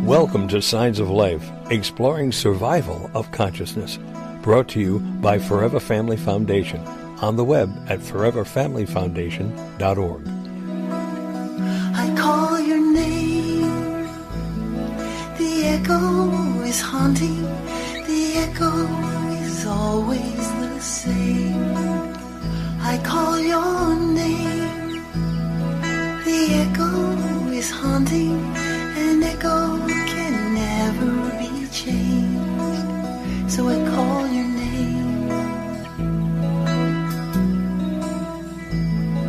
Welcome to Signs of Life, exploring survival of consciousness. Brought to you by Forever Family Foundation. On the web at foreverfamilyfoundation.org. I call your name. The echo is haunting. The echo is always the same. I call your name. The echo is haunting. An echo can never be changed. So I call your name.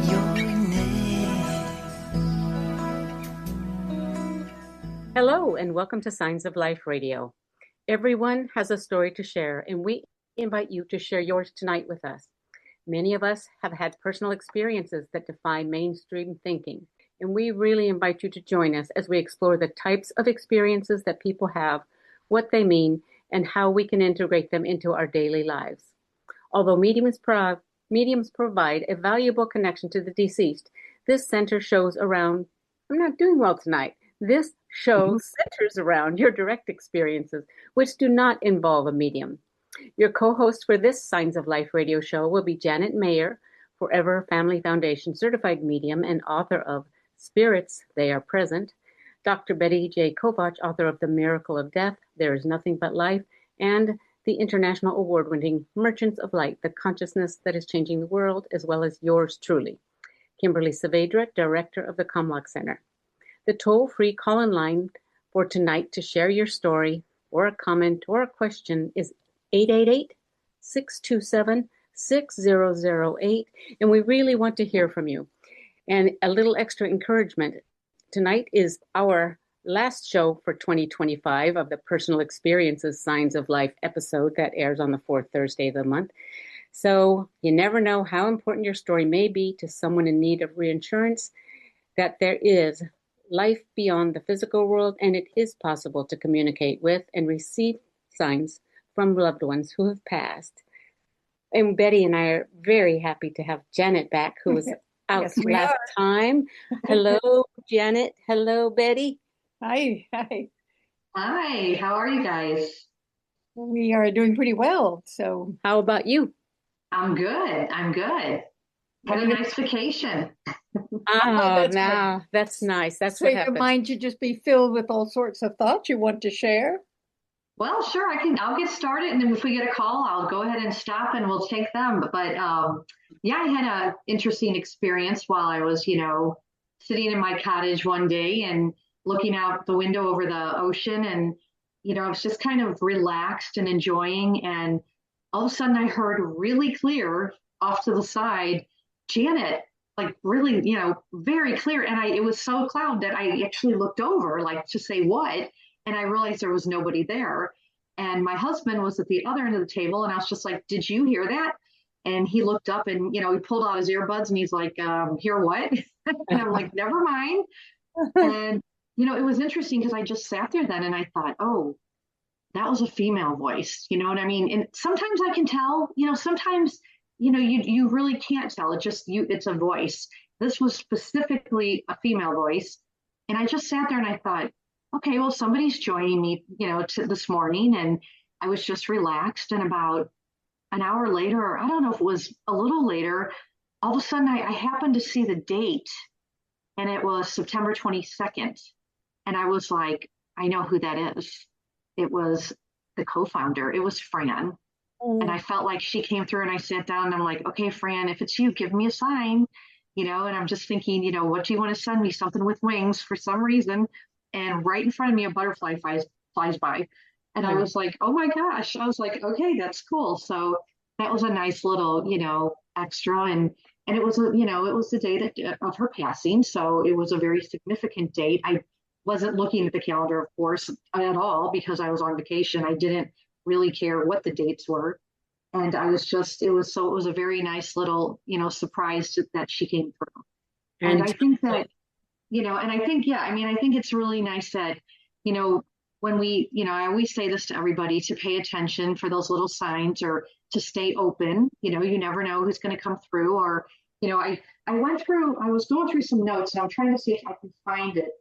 Your name. Hello, and welcome to Signs of Life Radio. Everyone has a story to share, and we invite you to share yours tonight with us. Many of us have had personal experiences that defy mainstream thinking, and we really invite you to join us as we explore the types of experiences that people have, what they mean, and how we can integrate them into our daily lives. Although mediums provide a valuable connection to the deceased, this center shows around, I'm not doing well tonight. This show centers around your direct experiences, which do not involve a medium. Your co-host for this Signs of Life radio show will be Janet Mayer, Forever Family Foundation certified medium and author of Spirits, They Are Present, Dr. Betty J. Kovacs, author of The Miracle of Death, There Is Nothing But Life, and the international award-winning Merchants of Light, the consciousness that is changing the world, as well as yours truly. Kimberly Saavedra, director of the Kovacs Center. The toll-free call-in line for tonight to share your story or a comment or a question is 888-627-6008, and we really want to hear from you. And a little extra encouragement. Tonight is our last show for 2025 of the Personal Experiences Signs of Life episode that airs on the fourth Thursday of the month. So you never know how important your story may be to someone in need of reassurance that there is life beyond the physical world, and it is possible to communicate with and receive signs from loved ones who have passed. And Betty and I are very happy to have Janet back, who was out Yes, last time. Hello, Janet. Hello, Betty. Hi. Hi, how are you guys? We are doing pretty well. So, how about you? I'm good. Had a nice vacation. That's nice. That's so what your happens. mind should just be filled with all sorts of thoughts you want to share. Well, sure, I'll get started, and then if we get a call, I'll go ahead and stop and we'll take them. But yeah, I had an interesting experience while I was, sitting in my cottage one day and looking out the window over the ocean, and I was just kind of relaxed and enjoying, and all of a sudden I heard really clear off to the side, Janet, like really, very clear. And it was so loud that I actually looked over, like to say what, and I realized there was nobody there. And my husband was at the other end of the table, and I was just like, did you hear that? And he looked up and, he pulled out his earbuds and he's like, hear what? And I'm like, never mind. And, it was interesting because I just sat there then and I thought, oh, that was a female voice. You know what I mean? And sometimes I can tell, sometimes, you really can't tell. It's a voice. This was specifically a female voice. And I just sat there and I thought, okay, well, somebody's joining me, this morning. And I was just relaxed. And about an hour later, or I don't know if it was a little later, all of a sudden I happened to see the date, and it was September 22nd. And I was like, I know who that is. It was the co-founder. It was Fran. And I felt like she came through, and I sat down and I'm like, okay, Fran, if it's you, give me a sign, and I'm just thinking, what do you want to send me? Something with wings for some reason. And right in front of me, a butterfly flies by. And I was like, oh my gosh. I was like, okay, that's cool. So that was a nice little, extra. And it was, it was the date of her passing. So it was a very significant date. I wasn't looking at the calendar, of course, at all, because I was on vacation. I didn't really care what the dates were. And I was just, it was a very nice little, surprise that she came through. And I think that, I think it's really nice that, when we, I always say this to everybody, to pay attention for those little signs, or to stay open. You never know who's going to come through. Or, I was going through some notes, and I'm trying to see if I can find it.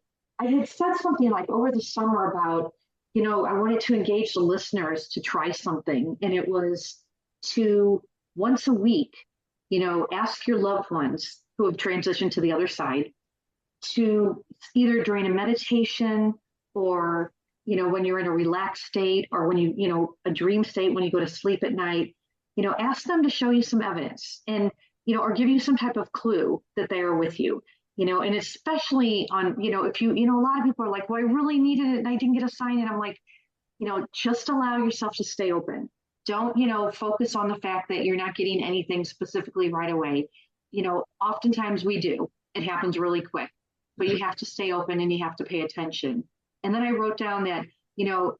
I had said something like over the summer about, I wanted to engage the listeners to try something. And it was to once a week, ask your loved ones who have transitioned to the other side to either during a meditation or, when you're in a relaxed state or when a dream state, when you go to sleep at night, ask them to show you some evidence and, or give you some type of clue that they are with you. And especially on, if a lot of people are like, well, I really needed it and I didn't get a sign. And I'm like, just allow yourself to stay open. Don't, focus on the fact that you're not getting anything specifically right away. Oftentimes we do. It happens really quick, but you have to stay open and you have to pay attention. And then I wrote down that,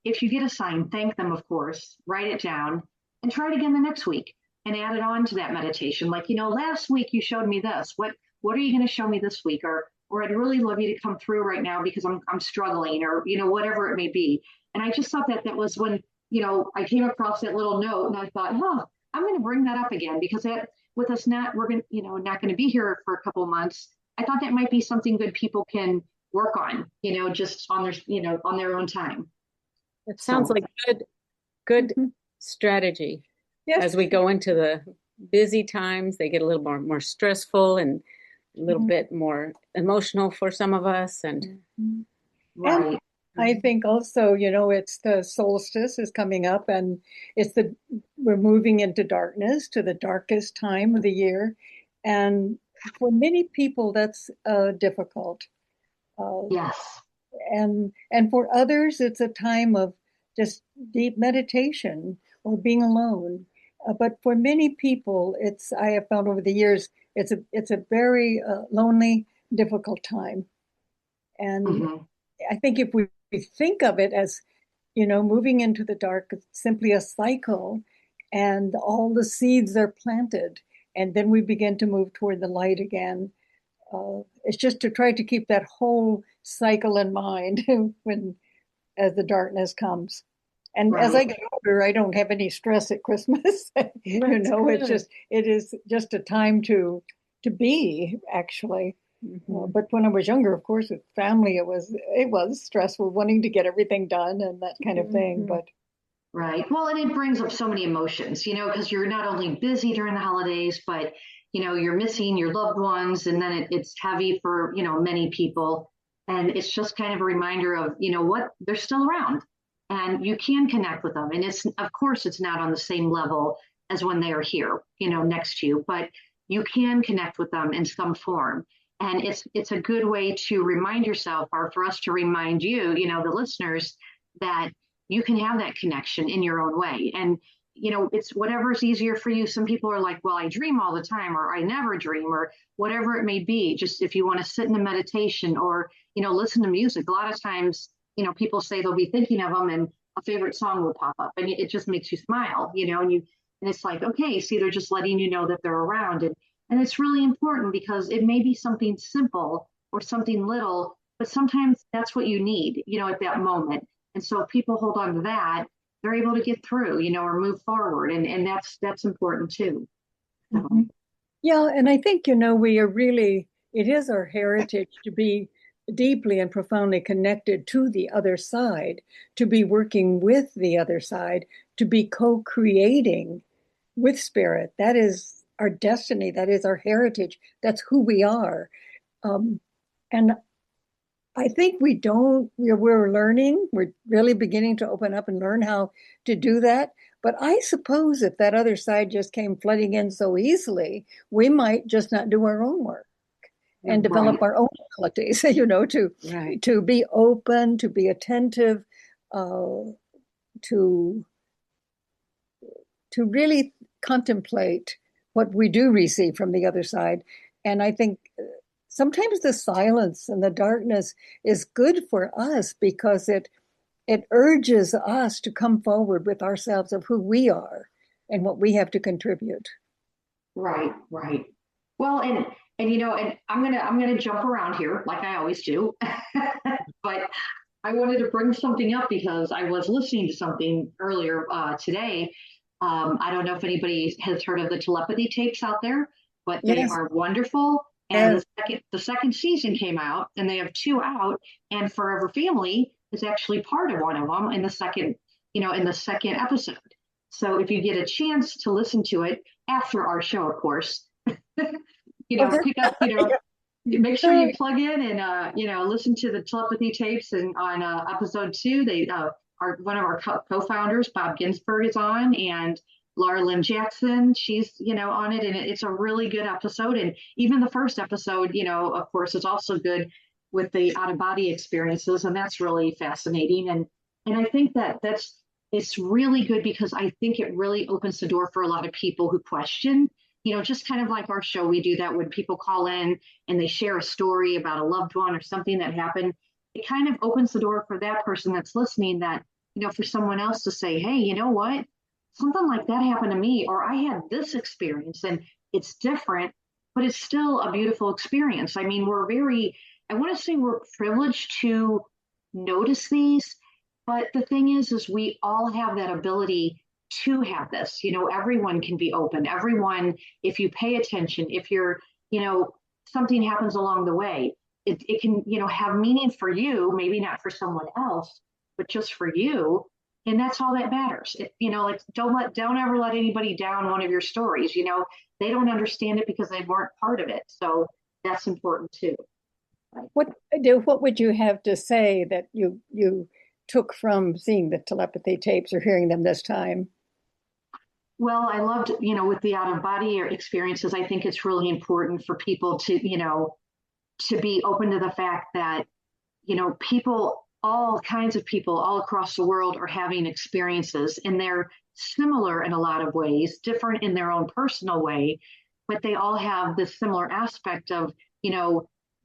if you get a sign, thank them, of course, write it down and try it again the next week and add it on to that meditation. Like, last week you showed me this. What are you going to show me this week? Or I'd really love you to come through right now because I'm struggling, or, whatever it may be. And I just thought that was when, I came across that little note and I thought, I'm going to bring that up again because that with us not going to be here for a couple of months. I thought that might be something good people can work on, just on their own time. It sounds like good strategy. Yes. As we go into the busy times, they get a little more stressful and a little bit more emotional for some of us. And Right. And I think also, it's the solstice is coming up and we're moving into darkness, to the darkest time of the year. And for many people, that's difficult. Yes. And for others, it's a time of just deep meditation or being alone. But for many people, I have found over the years, it's a very lonely, difficult time. And I think if we think of it as, moving into the dark, it's simply a cycle and all the seeds are planted and then we begin to move toward the light again. It's just to try to keep that whole cycle in mind as the darkness comes. And as I get older, I don't have any stress at Christmas. It is just a time to be, actually. But when I was younger, of course, with family, it was stressful, wanting to get everything done and that kind of thing. But right. Well, and it brings up so many emotions, because you're not only busy during the holidays, but you're missing your loved ones, and then it's heavy for many people, and it's just kind of a reminder of what they're still around, and you can connect with them, and of course it's not on the same level as when they are here, next to you, but you can connect with them in some form. And it's a good way to remind yourself, or for us to remind you, the listeners, that you can have that connection in your own way. And, it's whatever's easier for you. Some people are like, well, I dream all the time, or I never dream, or whatever it may be. Just if you want to sit in a meditation or, listen to music. A lot of times, people say they'll be thinking of them and a favorite song will pop up and it just makes you smile, and it's like, okay, see, they're just letting you know that they're around. And it's really important because it may be something simple or something little, but sometimes that's what you need, at that moment. And so if people hold on to that, they're able to get through, or move forward. And that's important too. So. Yeah. And I think, it is our heritage to be deeply and profoundly connected to the other side, to be working with the other side, to be co-creating with spirit. That is our destiny. That is our heritage. That's who we are. And I think we're learning, we're really beginning to open up and learn how to do that. But I suppose if that other side just came flooding in so easily, we might just not do our own work and develop our own qualities, to be open, to be attentive, to really contemplate what we do receive from the other side. And I think sometimes the silence and the darkness is good for us because it urges us to come forward with ourselves of who we are and what we have to contribute. Right. Well, and I'm gonna jump around here like I always do, but I wanted to bring something up because I was listening to something earlier today. I don't know if anybody has heard of the Telepathy Tapes out there, but they are wonderful. And the second season came out, and they have 2 out, and Forever Family is actually part of one of them in the second episode. So if you get a chance to listen to it after our show, of course, pick up, make sure you plug in and listen to the Telepathy Tapes. And on episode 2, they one of our co-founders, Bob Ginsberg, is on, and Laura Lynn Jackson, she's on it, and it's a really good episode. And even the first episode, of course, is also good with the out-of-body experiences, and that's really fascinating. And I think it's really good because I think it really opens the door for a lot of people who question, just kind of like our show. We do that when people call in and they share a story about a loved one or something that happened. It kind of opens the door for that person that's listening, that, for someone else to say, hey, you know what? Something like that happened to me, or I had this experience, and it's different, but it's still a beautiful experience. I mean, I want to say we're privileged to notice these, but the thing is we all have that ability to have this. Everyone can be open. Everyone, if you pay attention, if you're, something happens along the way, it can, have meaning for you, maybe not for someone else, but just for you. And that's all that matters. Don't ever let anybody down one of your stories. They don't understand it because they weren't part of it. So that's important too. What would you have to say that you took from seeing the telepathy tapes or hearing them this time? Well, I loved, with the out-of-body experiences, I think it's really important for people to, to be open to the fact that, people, all kinds of people all across the world are having experiences, and they're similar in a lot of ways, different in their own personal way, but they all have this similar aspect of,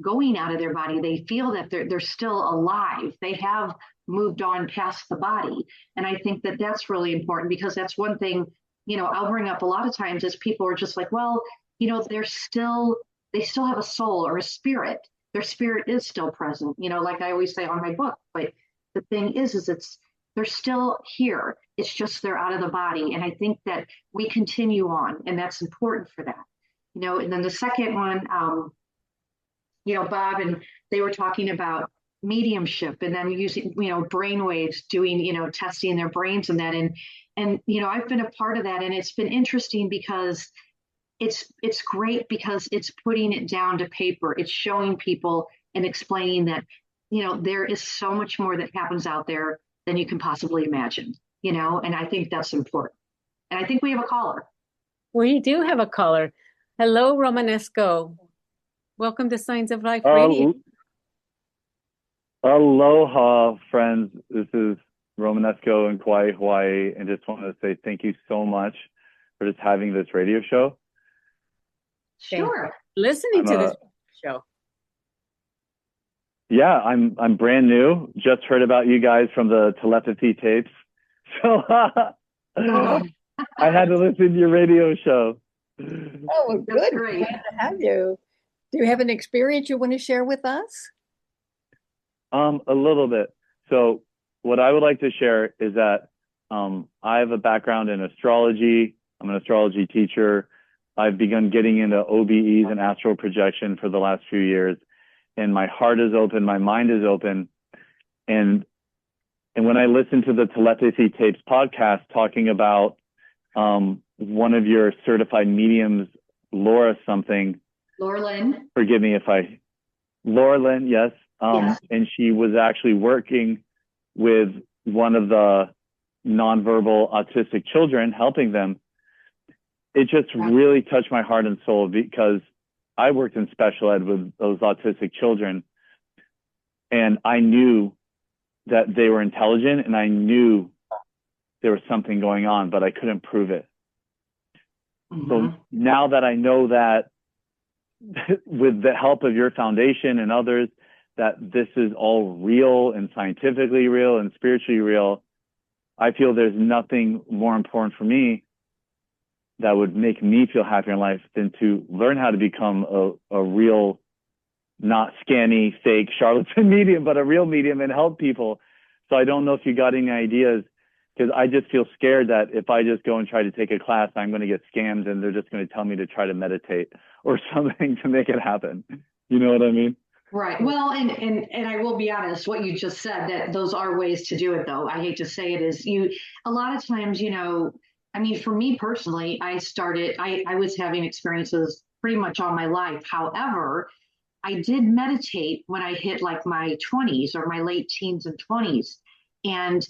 going out of their body. They feel that they're still alive. They have moved on past the body. And I think that that's really important, because that's one thing, I'll bring up a lot of times, is people are just like, well, they still have a soul or a spirit. Their spirit is still present, like I always say on my book. But the thing is they're still here. It's just they're out of the body. And I think that we continue on, and that's important for that. And then the second one, Bob and they were talking about mediumship, and then using, brain waves, doing, testing their brains and that. And I've been a part of that, and it's been interesting because it's great, because it's putting it down to paper. It's showing people and explaining that, there is so much more that happens out there than you can possibly imagine, and I think that's important. And I think we have a caller. We do have a caller. Hello, Romanesco. Welcome to Signs of Life Radio. Aloha, friends. This is Romanesco in Kauai, Hawaii, and just wanted to say thank you so much for just having this radio show. Sure. Listening to this show. Yeah, I'm brand new. Just heard about you guys from the Telepathy Tapes. So I had to listen to your radio show. Oh, well, good. Great. Glad to have you. Do you have an experience you want to share with us? A little bit. So what I would like to share is that I have a background in astrology. I'm an astrology teacher. I've begun getting into OBEs and astral projection for the last few years, and my heart is open, my mind is open. And when I listened to the Telepathy Tapes podcast talking about one of your certified mediums, Laura Lynn, forgive me if Laura Lynn, yes. Yes. And she was actually working with one of the nonverbal autistic children, helping them. It just really touched my heart and soul, because I worked in special ed with those autistic children, and I knew that they were intelligent, and I knew there was something going on, but I couldn't prove it. Mm-hmm. So now that I know that, with the help of your foundation and others, that this is all real and scientifically real and spiritually real, I feel there's nothing more important for me that would make me feel happier in life than to learn how to become a real, not scammy, fake charlatan medium, but a real medium, and help people. So I don't know if you got any ideas because I just feel scared that if I just go and try to take a class, I'm going to get scammed and they're just going to tell me to try to meditate or something to make it happen. You know what I mean? Right. Well, and I will be honest, what you just said, that those are ways to do it, though. I hate to say it, is a lot of times, I mean, for me personally, I was having experiences pretty much all my life. However, I did meditate when I hit like my 20s or my late teens and 20s. And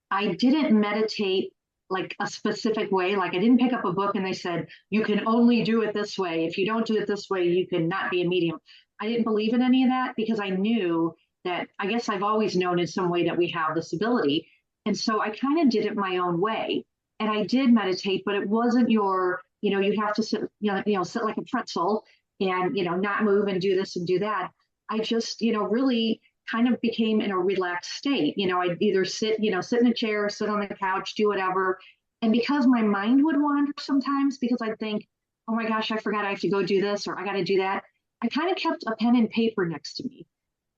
I didn't meditate like a specific way. Like I didn't pick up a book and they said, you can only do it this way. If you don't do it this way, you cannot be a medium. I didn't believe in any of that because I knew that, I guess I've always known in some way that we have this ability. And so I kind of did it my own way. And I did meditate, but it wasn't you have to sit, sit like a pretzel and, not move and do this and do that. I just, really kind of became in a relaxed state. I'd either sit in a chair, sit on the couch, do whatever. And because my mind would wander sometimes, because I'd think, oh my gosh, I forgot I have to go do this, or I got to do that, I kind of kept a pen and paper next to me.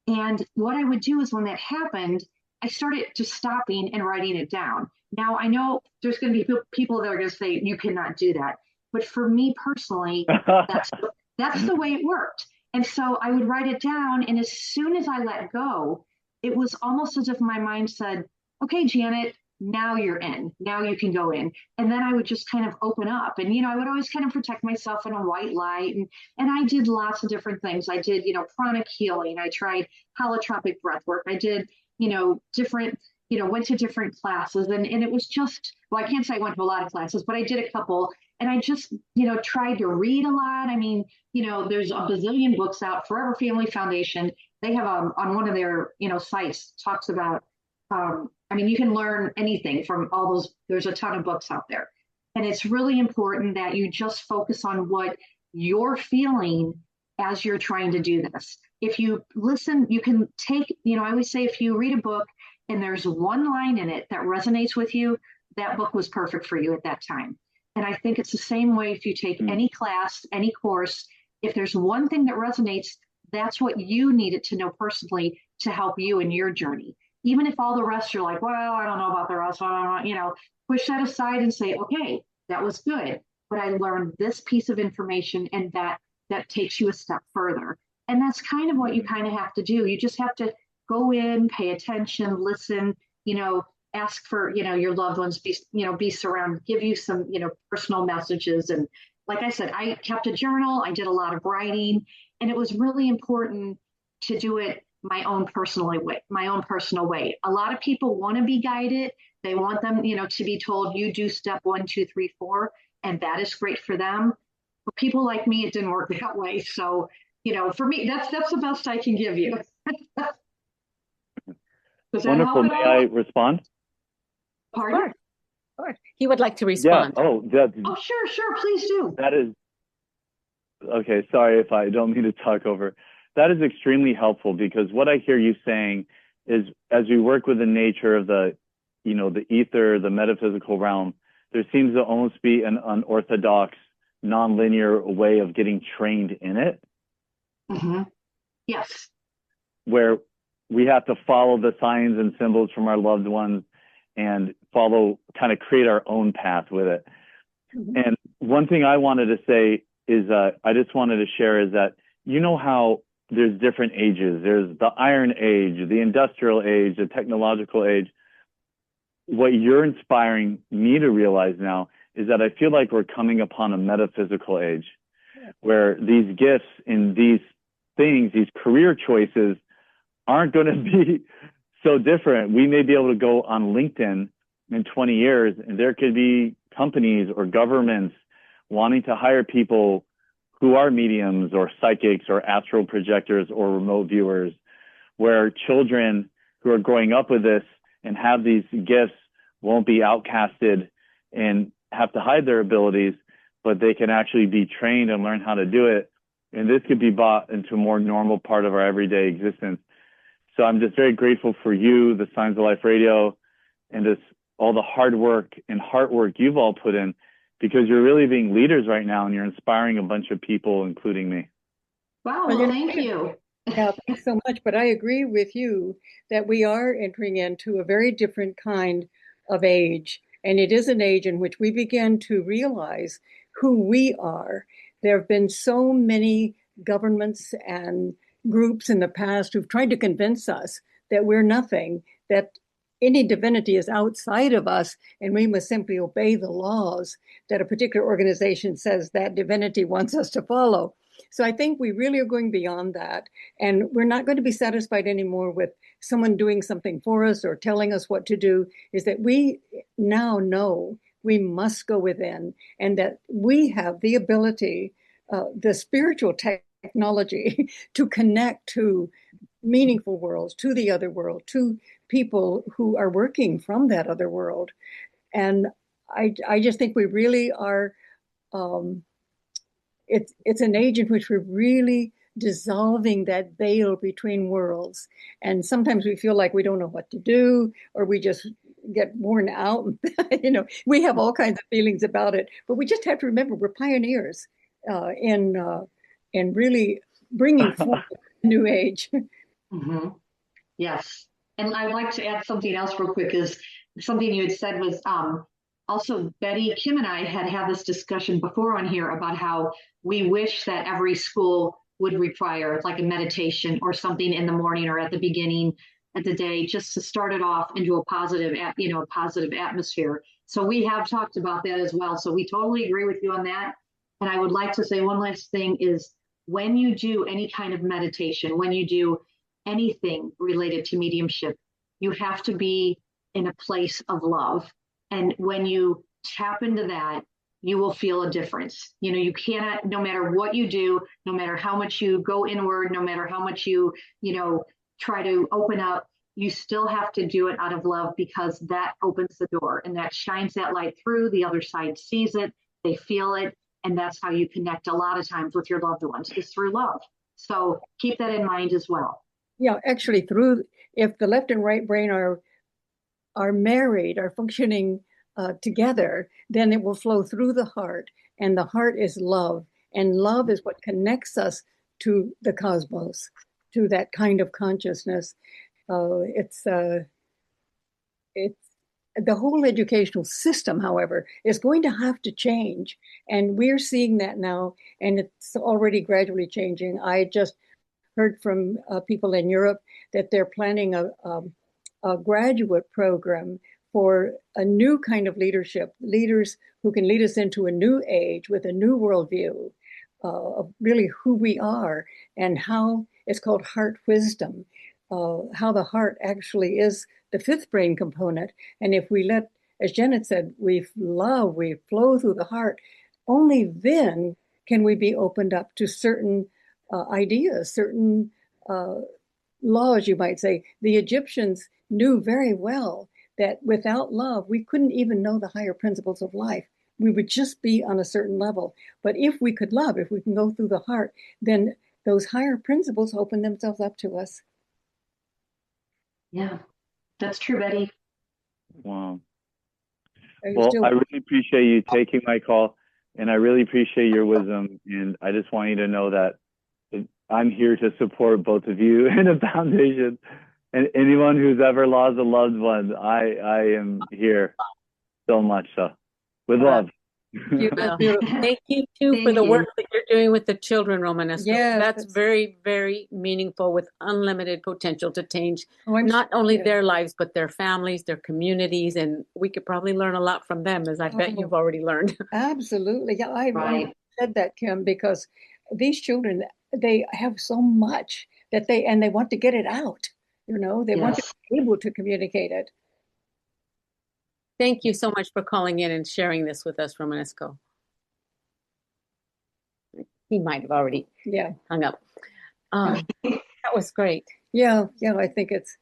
And what I would do is when that happened, I started just stopping and writing it down. Now, I know there's going to be people that are going to say, you cannot do that. But for me personally, that's the way it worked. And so I would write it down. And as soon as I let go, it was almost as if my mind said, okay, Janet, now you're in. Now you can go in. And then I would just kind of open up. And, I would always kind of protect myself in a white light. And I did lots of different things. I did, pranic healing. I tried holotropic breath work. I did, different, went to different classes. And it was just, well, I can't say I went to a lot of classes, but I did a couple. And I just, tried to read a lot. I mean, there's a bazillion books out. Forever Family Foundation, they have on one of their, sites talks about, I mean, you can learn anything from all those. There's a ton of books out there. And it's really important that you just focus on what you're as you're trying to do this. If you listen, you can take, I always say, if you read a book and there's one line in it that resonates with you, that book was perfect for you at that time. And I think it's the same way if you take any class, any course, if there's one thing that resonates, that's what you needed to know personally to help you in your journey. Even if all the rest you're like, well, I don't know about the rest, push that aside and say, okay, that was good, but I learned this piece of information, and that takes you a step further. And that's kind of what you kind of have to do. You just have to go in, pay attention, listen, ask for, your loved ones, be surrounded, give you some, personal messages. And like I said, I kept a journal. I did a lot of writing, and it was really important to do it my own personal way. A lot of people want to be guided. They want them, to be told, you do step 1, 2, 3, 4, and that is great for them. For people like me, it didn't work that way. So, for me, that's the best I can give you. Wonderful. May I respond? Pardon? Of course. He would like to respond. Yeah. Oh, sure. Please do. That is, okay. Sorry if I don't mean to talk over. That is extremely helpful, because what I hear you saying is, as we work with the nature of the ether, the metaphysical realm, there seems to almost be an unorthodox, nonlinear way of getting trained in it. Mm-hmm. Yes. Where we have to follow the signs and symbols from our loved ones and kind of create our own path with it. Mm-hmm. And one thing I wanted to say is, I just wanted to share is that, how there's different ages. There's the Iron Age, the Industrial Age, the Technological Age. What you're inspiring me to realize now is that I feel like we're coming upon a metaphysical age, where these gifts and these things, these career choices, aren't going to be so different. We may be able to go on LinkedIn in 20 years, and there could be companies or governments wanting to hire people who are mediums or psychics or astral projectors or remote viewers, where children who are growing up with this and have these gifts won't be outcasted and have to hide their abilities, but they can actually be trained and learn how to do it. And this could be brought into a more normal part of our everyday existence. So I'm just very grateful for you, the Signs of Life Radio, and just all the hard work and heart work you've all put in, because you're really being leaders right now, and you're inspiring a bunch of people, including me. Wow, well, thank you. Yeah, thanks so much. But I agree with you that we are entering into a very different kind of age. And it is an age in which we begin to realize who we are. There have been so many governments and groups in the past who've tried to convince us that we're nothing, that any divinity is outside of us, and we must simply obey the laws that a particular organization says that divinity wants us to follow. So I think we really are going beyond that, and we're not going to be satisfied anymore with someone doing something for us or telling us what to do. Is that we now know we must go within, and that we have the ability, the spiritual technology to connect to meaningful worlds, to the other world, to people who are working from that other world. And I just think we really are, it's an age in which we're really dissolving that veil between worlds. And sometimes we feel like we don't know what to do, or we just get worn out. We have all kinds of feelings about it, but we just have to remember we're pioneers in really bringing forth a new age. Mm-hmm. Yes. And I'd like to add something else real quick, is something you had said was also Betty, Kim and I had this discussion before on here about how we wish that every school would require like a meditation or something in the morning or at the beginning of the day, just to start it off into a positive atmosphere. So we have talked about that as well. So we totally agree with you on that. And I would like to say one last thing is, when you do any kind of meditation, when you do anything related to mediumship, you have to be in a place of love. And when you tap into that, you will feel a difference. You cannot, no matter what you do, no matter how much you go inward, no matter how much you try to open up, you still have to do it out of love, because that opens the door and that shines that light through. The other side sees it, they feel it. And that's how you connect a lot of times with your loved ones, is through love. So keep that in mind as well. Yeah, actually, if the left and right brain are married, are functioning together, then it will flow through the heart, and the heart is love, and love is what connects us to the cosmos, to that kind of consciousness. It's the whole educational system, however, is going to have to change, and we're seeing that now, and it's already gradually changing. I just heard from people in Europe that they're planning a graduate program for a new kind of leadership, leaders who can lead us into a new age with a new worldview of really who we are, and how it's called heart wisdom, how the heart actually is the fifth brain component. And if we let, as Janet said, we flow through the heart, only then can we be opened up to certain ideas, certain laws, you might say. The Egyptians knew very well that without love, we couldn't even know the higher principles of life. We would just be on a certain level. But if we could love, if we can go through the heart, then those higher principles open themselves up to us. Yeah, that's true, Betty. Wow. Well, I really appreciate you taking my call, and I really appreciate your wisdom. And I just want you to know that I'm here to support both of you and the foundation, and anyone who's ever lost a loved one. I am here so much. So with love. Thank you too for the work that you're doing with the children, Romanesco. Yes, that's very, very meaningful, with unlimited potential to change not only their lives, but their families, their communities, and we could probably learn a lot from them, as I bet you've already learned. Absolutely. Yeah, I said that, Kim, because these children, they have so much that they want to get it out. They want to be able to communicate it. Thank you so much for calling in and sharing this with us, Romanesco. He might have already hung up. That was great. Yeah, I think it's,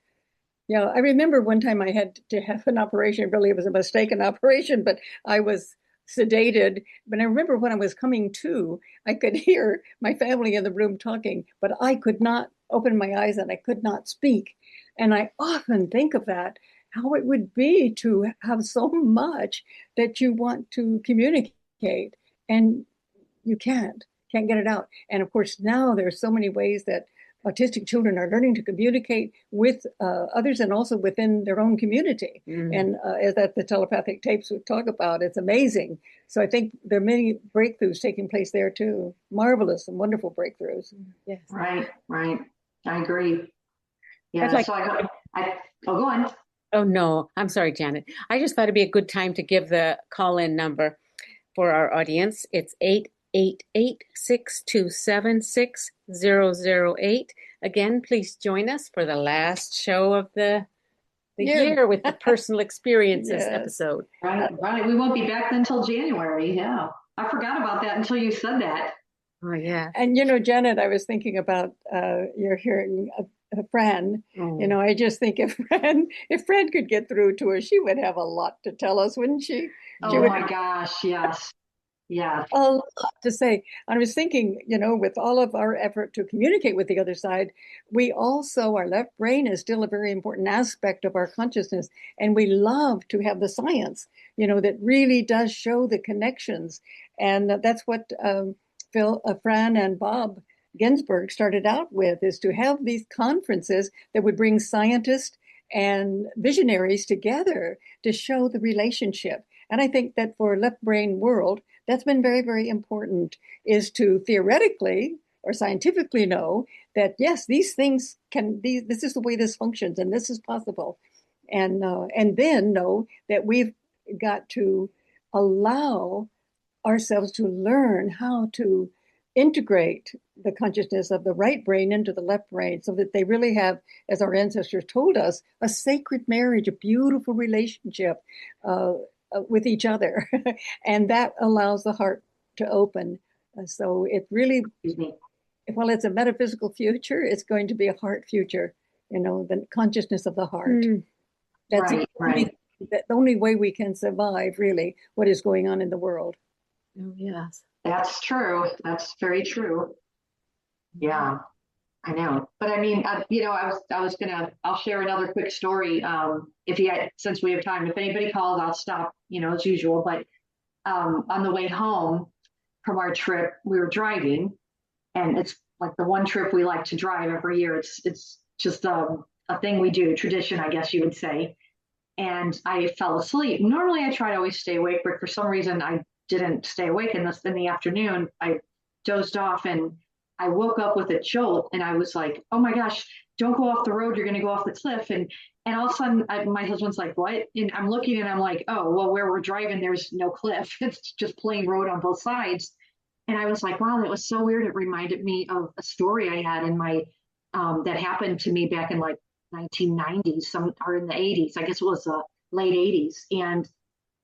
I remember one time I had to have an operation. Really, it was a mistaken operation, but I was sedated. But I remember when I was coming to, I could hear my family in the room talking, but I could not open my eyes and I could not speak. And I often think of that, how it would be to have so much that you want to communicate and you can't get it out. And of course, now there's so many ways that autistic children are learning to communicate with others and also within their own community. And as that the telepathic tapes would talk about, it's amazing. So I think there are many breakthroughs taking place there too. Marvelous and wonderful breakthroughs. Yes. Right. I agree. Yeah. Like, so go on. Oh, no, I'm sorry, Janet. I just thought it'd be a good time to give the call-in number for our audience. It's 888-627-6008. Again, please join us for the last show of the year with the personal experiences episode. Right. We won't be back until January. Yeah. I forgot about that until you said that. Oh, yeah. And, Janet, I was thinking about you're hearing Fran. Oh. I just think if Fran could get through to her, she would have a lot to tell us, wouldn't she? My gosh, yes. Yeah. A lot to say. And I was thinking, with all of our effort to communicate with the other side, our left brain is still a very important aspect of our consciousness. And we love to have the science, that really does show the connections. And that's what Fran and Bob Ginsberg started out with, is to have these conferences that would bring scientists and visionaries together to show the relationship. And I think that for left brain world, that's been very, very important, is to theoretically or scientifically know that, yes, these things this is the way this functions and this is possible. And then know that we've got to allow ourselves to learn how to integrate the consciousness of the right brain into the left brain, so that they really have, as our ancestors told us, a sacred marriage, a beautiful relationship with each other. And that allows the heart to open. So it really, while it's a metaphysical future, it's going to be a heart future, the consciousness of the heart. That's right. The only way we can survive, really, what is going on in the world. Oh, yes. That's true. That's very true. Yeah, I know. But I mean, I'll share another quick story. Since we have time, if anybody calls, I'll stop, as usual. But on the way home from our trip, we were driving, and it's like the one trip we like to drive every year. It's just a thing we do, tradition, I guess you would say. And I fell asleep. Normally I try to always stay awake, but for some reason I didn't stay awake in the afternoon. I dozed off and I woke up with a jolt, and I was like, oh my gosh, don't go off the road. You're going to go off the cliff. And all of a sudden my husband's like, what? And I'm looking and I'm like, oh, well, where we're driving, there's no cliff. It's just plain road on both sides. And I was like, wow, that was so weird. It reminded me of a story I had in my, that happened to me back in like 1990s, or in the 80s. I guess it was the late 80s. And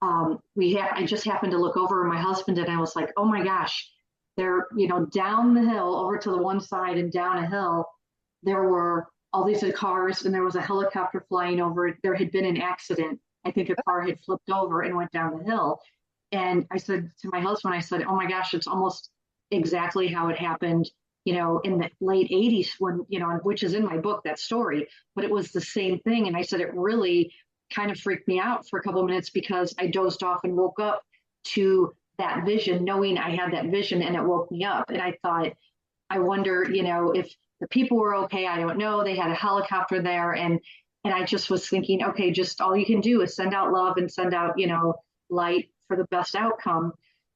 I just happened to look over at my husband, and I was like, oh my gosh, there, down the hill over to the one side and down a hill, there were all these cars, and there was a helicopter flying over. There had been an accident. I think a car had flipped over and went down the hill. And I said to my husband, oh my gosh, it's almost exactly how it happened, in the late 80s when, which is in my book, that story, but it was the same thing. And I said, it really kind of freaked me out for a couple of minutes, because I dozed off and woke up to that vision, knowing I had that vision, and it woke me up. And I thought, I wonder, if the people were okay. I don't know. They had a helicopter there. And I just was thinking, okay, just all you can do is send out love and send out, light for the best outcome.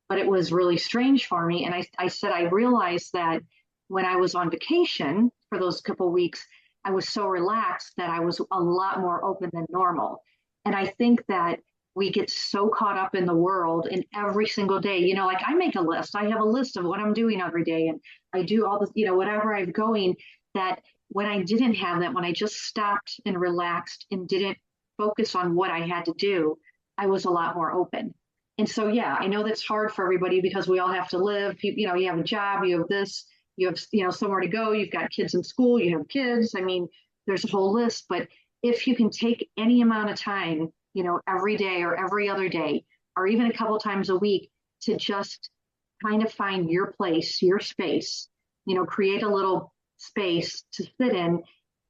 But it was really strange for me. And I said, I realized that when I was on vacation for those couple of weeks, I was so relaxed that I was a lot more open than normal. And I think that we get so caught up in the world, and every single day, like I make a list. I have a list of what I'm doing every day, and I do all this, whatever I'm going, that when I didn't have that, when I just stopped and relaxed and didn't focus on what I had to do, I was a lot more open. And so, yeah, I know that's hard for everybody, because we all have to live. You have a job, you have this, you have, somewhere to go. You've got kids in school, you have kids. I mean, there's a whole list. But if you can take any amount of time, every day or every other day, or even a couple times a week, to just kind of find your place, your space, create a little space to sit in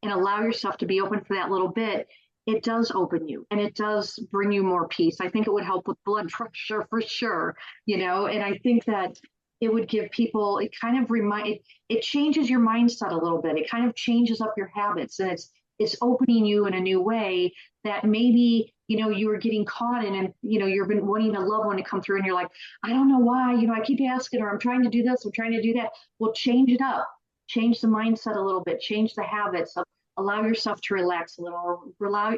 and allow yourself to be open for that little bit, it does open you, and it does bring you more peace. I think it would help with blood pressure for sure, and I think that it would give people, it kind of it changes your mindset a little bit. It kind of changes up your habits, and it's opening you in a new way that maybe, you were getting caught in, and, you've been wanting a loved one to come through and you're like, I don't know why, I keep asking her, I'm trying to do this, I'm trying to do that. Well, change it up, change the mindset a little bit, change the habits, allow yourself to relax a little,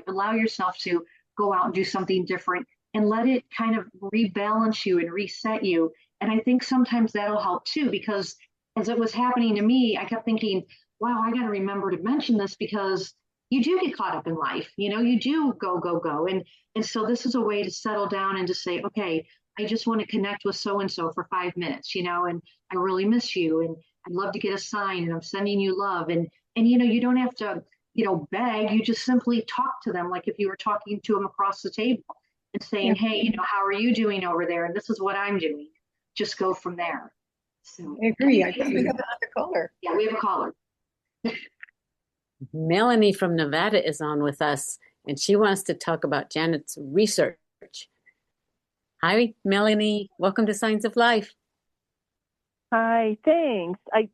allow yourself to go out and do something different, and let it kind of rebalance you and reset you. And I think sometimes that'll help too, because as it was happening to me, I kept thinking, wow, I got to remember to mention this, because you do get caught up in life, you do go. And so this is a way to settle down and to say, okay, I just want to connect with so-and-so for 5 minutes, and I really miss you, and I'd love to get a sign, and I'm sending you love. And you don't have to, beg, you just simply talk to them like if you were talking to them across the table and saying, hey, how are you doing over there? And this is what I'm doing. Just go from there. So I agree. I guess we have another caller. Yeah, we have a caller. Melanie from Nevada is on with us, and she wants to talk about Janet's research. Hi, Melanie. Welcome to Signs of Life. Hi, thanks. I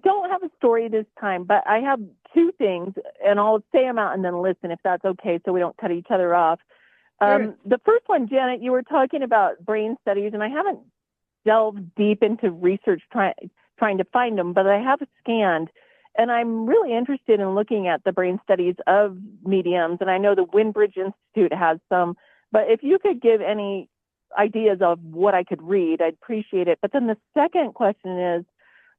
don't have a story this time, but I have two things, and I'll say them out and then listen if that's okay, so we don't cut each other off. Sure. The first one, Janet, you were talking about brain studies, and I haven't delved deep into research trying to find them, but I have scanned, and I'm really interested in looking at the brain studies of mediums, and I know the Windbridge Institute has some, but if you could give any ideas of what I could read, I'd appreciate it. But then the second question is,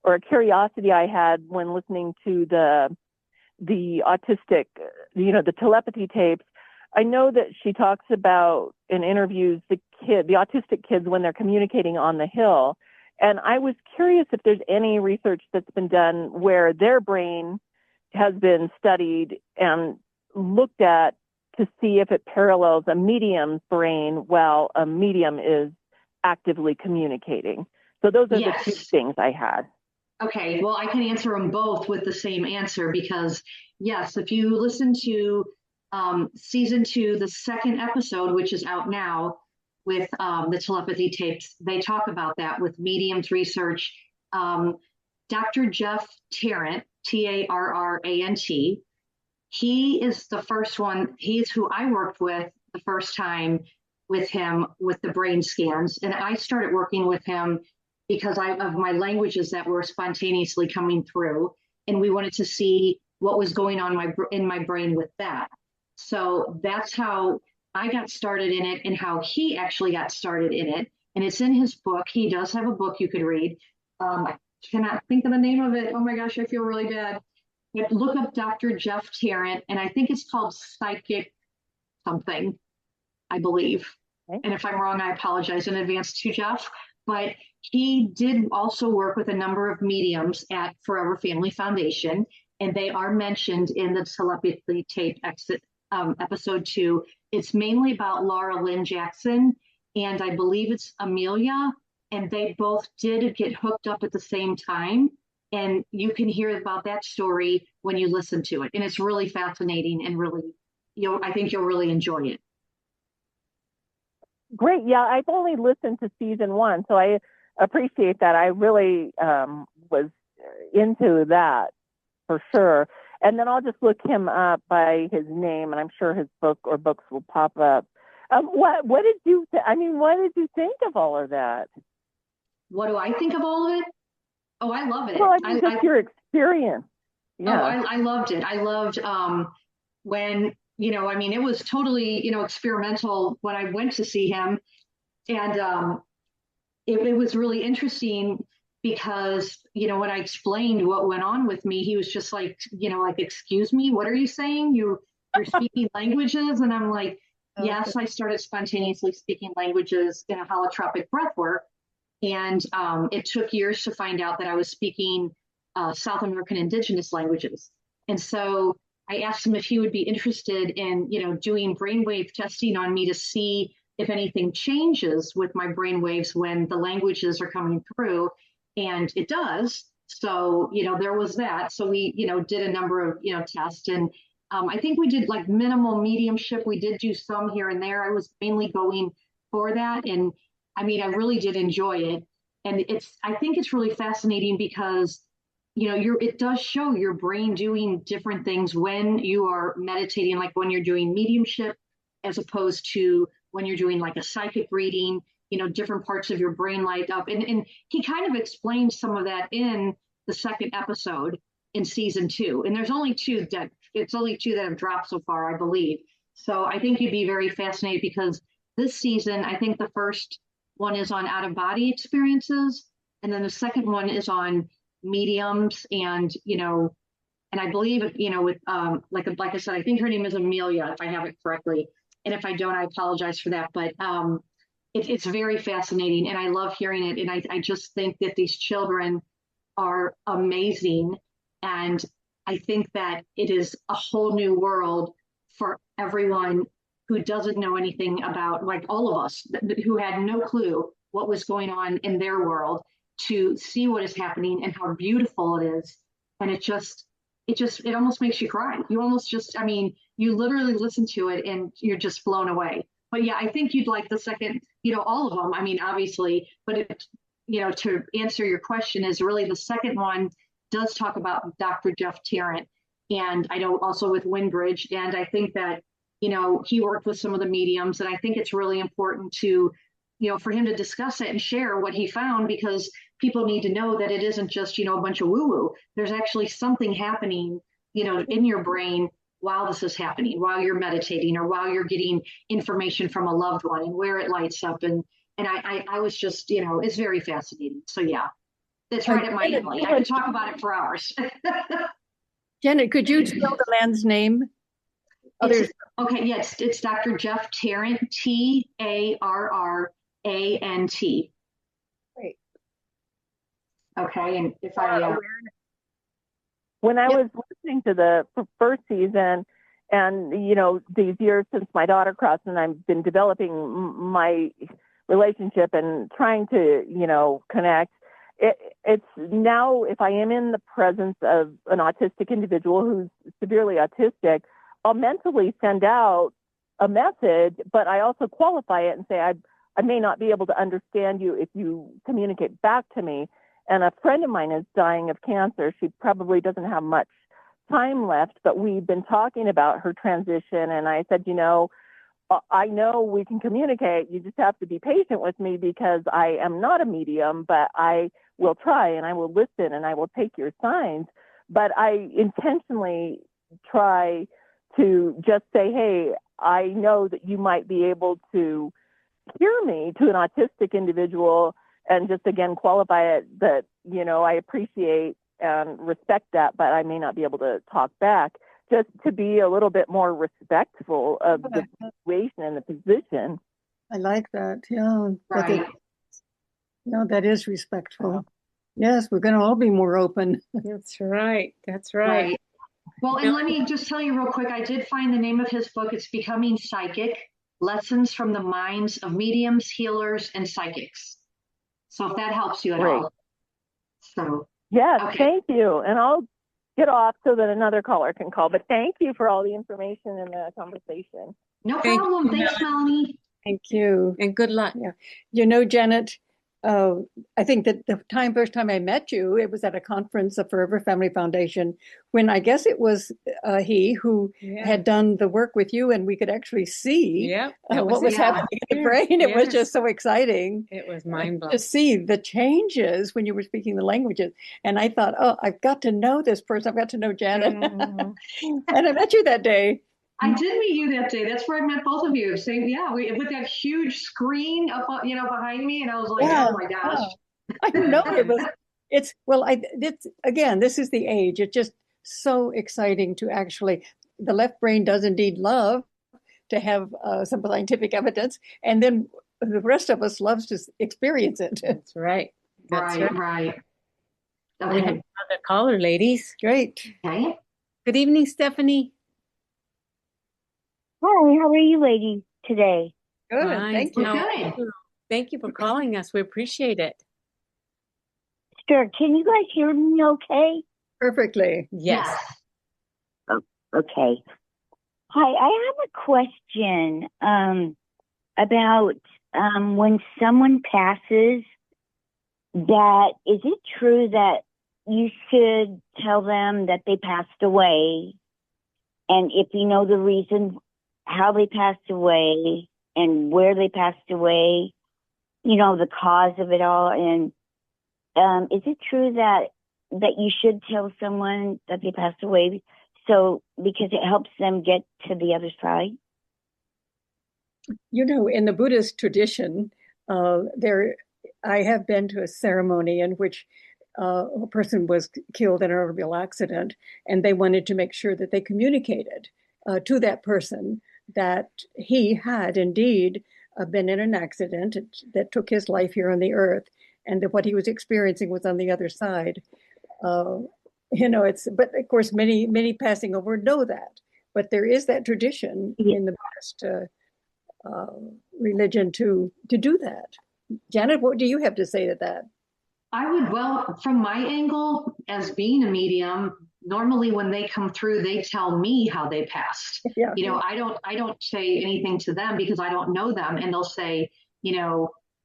or a curiosity I had when listening to the Autistic, the Telepathy Tapes, I know that she talks about in interviews the autistic kids when they're communicating on the hill. And I was curious if there's any research that's been done where their brain has been studied and looked at to see if it parallels a medium's brain while a medium is actively communicating. So those are the two things I had. Okay, well, I can answer them both with the same answer, because yes, if you listen to season 2, the second episode, which is out now with the Telepathy Tapes, they talk about that with mediums research. Dr. Jeff Tarrant, Tarrant, he is the first one. He's who I worked with the first time with him with the brain scans. And I started working with him because of my languages that were spontaneously coming through. And we wanted to see what was going on in my brain with that. So that's how I got started in it, and how he actually got started in it. And it's in his book. He does have a book you could read. I cannot think of the name of it. Oh my gosh, I feel really bad. But look up Dr. Jeff Tarrant, and I think it's called Psychic something, I believe. Okay. And if I'm wrong, I apologize in advance to Jeff. But he did also work with a number of mediums at Forever Family Foundation, and they are mentioned in the Telepathy Tape episode 2. It's mainly about Laura Lynn Jackson, and I believe it's Amelia, and they both did get hooked up at the same time. And you can hear about that story when you listen to it. And it's really fascinating, and really, I think you'll really enjoy it. Great. Yeah, I've only listened to season 1, so I appreciate that. I really was into that for sure. And then I'll just look him up by his name, and I'm sure his book or books will pop up. What did you think of all of that? What do I think of all of it? Oh, I love it. Well, just your experience. Yeah. Oh, I loved it. I loved when, it was totally, experimental when I went to see him. And it was really interesting because, when I explained what went on with me, he was just like, excuse me, what are you saying? You're speaking languages? And I'm like, yes, I started spontaneously speaking languages in a holotropic breathwork. And it took years to find out that I was speaking South American indigenous languages. And so I asked him if he would be interested in, doing brainwave testing on me to see if anything changes with my brainwaves when the languages are coming through. And it does. So, there was that. So we, did a number of, tests. And I think we did like minimal mediumship. We did do some here and there. I was mainly going for that. And I really did enjoy it. And I think it's really fascinating because, it does show your brain doing different things when you are meditating, like when you're doing mediumship, as opposed to when you're doing like a psychic reading, different parts of your brain light up. And he kind of explained some of that in the second episode in season 2. And there's only two that have dropped so far, I believe. So I think you'd be very fascinated because this season, I think the first one is on out of body experiences. And then the second one is on mediums and, and I believe, with, like I said, I think her name is Amelia, if I have it correctly. And if I don't, I apologize for that. But it's very fascinating and I love hearing it. And I just think that these children are amazing. And I think that it is a whole new world for everyone who doesn't know anything about, like all of us who had no clue what was going on in their world, to see what is happening and how beautiful it is. And it almost makes you cry. You almost you literally listen to it and you're just blown away. But yeah, I think you'd like the second, all of them. I mean, obviously, but to answer your question is really the second one does talk about Dr. Jeff Tarrant. And I know also with Windbridge. And I think that, he worked with some of the mediums. And I think it's really important to, for him to discuss it and share what he found, because people need to know that it isn't just, a bunch of woo-woo. There's actually something happening, in your brain while this is happening, while you're meditating or while you're getting information from a loved one and where it lights up. And I was just, it's very fascinating. So yeah, that's right at my alley. I could talk about it for hours. Janet, could you spell the man's name? Okay, yes, it's Dr. Jeff Tarrant, Tarrant. Great. Okay, and if when I was listening to the first season, and these years since my daughter crossed, and I've been developing my relationship and trying to connect. It's now, if I am in the presence of an autistic individual who's severely autistic, I'll mentally send out a message, but I also qualify it and say, I may not be able to understand you if you communicate back to me. And a friend of mine is dying of cancer. She probably doesn't have much time left, but we've been talking about her transition. And I said, I know we can communicate. You just have to be patient with me because I am not a medium, but I will try and I will listen and I will take your signs. But I intentionally try to just say, hey, I know that you might be able to hear me to an autistic individual, and just again qualify it that, I appreciate and respect that, but I may not be able to talk back, just to be a little bit more respectful of the situation and the position. I like that. Yeah. right. That is respectful. Yes, we're going to all be more open. That's right. Right. Well, and let me just tell you real quick, I did find the name of his book. It's Becoming Psychic, Lessons from the Minds of Mediums, Healers, and Psychics. So if that helps you at all. So yes, okay. Thank you. And I'll get off so that another caller can call. But thank you for all the information and the conversation. No problem. Thanks, Melanie. Thank you. And good luck. Yeah. Janet, I think that the first time I met you, it was at a conference of Forever Family Foundation, when I guess it was he who had done the work with you, and we could actually see what was happening in the brain. It was just so exciting. It was mind-blowing to see the changes when you were speaking the languages. And I thought, I've got to know this person. I've got to know Janet. And I met you that day. I did meet you that day. That's where I met both of you. Same, with that huge screen up, behind me, and I was like, oh my gosh. I know this is the age. It's just so exciting to actually. The left brain does indeed love to have some scientific evidence, and then the rest of us loves to experience it. That's right. Right. Okay. We have another caller, ladies. Great. Okay. Good evening, Stephanie. Hi, how are you ladies today? Good. Fine. Thank you. Good. Thank you for calling us. We appreciate it. Sure. Can you guys hear me okay? Perfectly. Yes. Oh, okay. Hi, I have a question about when someone passes, that is it true that you should tell them that they passed away, and if you know the reason how they passed away and where they passed away, the cause of it all, and is it true that you should tell someone that they passed away, because it helps them get to the other side? In the Buddhist tradition, I have been to a ceremony in which a person was killed in an automobile accident, and they wanted to make sure that they communicated to that person that he had indeed been in an accident that took his life here on the earth, and that what he was experiencing was on the other side. But of course, many passing over know that. But there is that tradition in the Buddhist religion to do that. Janet, what do you have to say to that? From my angle, as being a medium, normally when they come through, they tell me how they passed. Yeah. I don't say anything to them because I don't know them, and they'll say,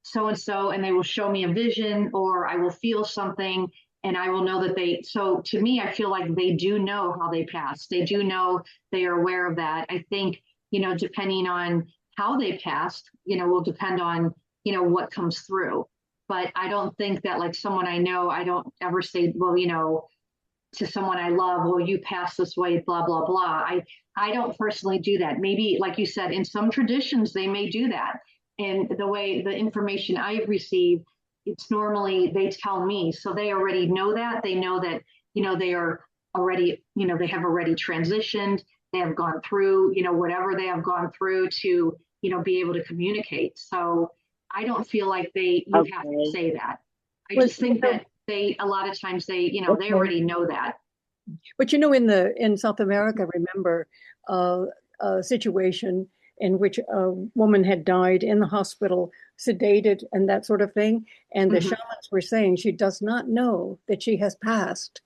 so and so, and they will show me a vision, or I will feel something, and I will know that so to me, I feel like they do know how they passed. They do know, they are aware of that. I think, depending on how they passed, will depend on, what comes through. But I don't think that, like, someone I know, I don't ever say, well, to someone I love, well, you passed this way, blah, blah, blah. I don't personally do that. Maybe, like you said, in some traditions, they may do that. And the way the information I've received, it's normally they tell me. So they already know that. They know that, they are already, they have already transitioned. They have gone through, whatever they have gone through to, be able to communicate. So I don't feel like you have to say that. I just think that a lot of times they already know that. But in South America, remember a situation in which a woman had died in the hospital, sedated and that sort of thing. And the shamans were saying she does not know that she has passed,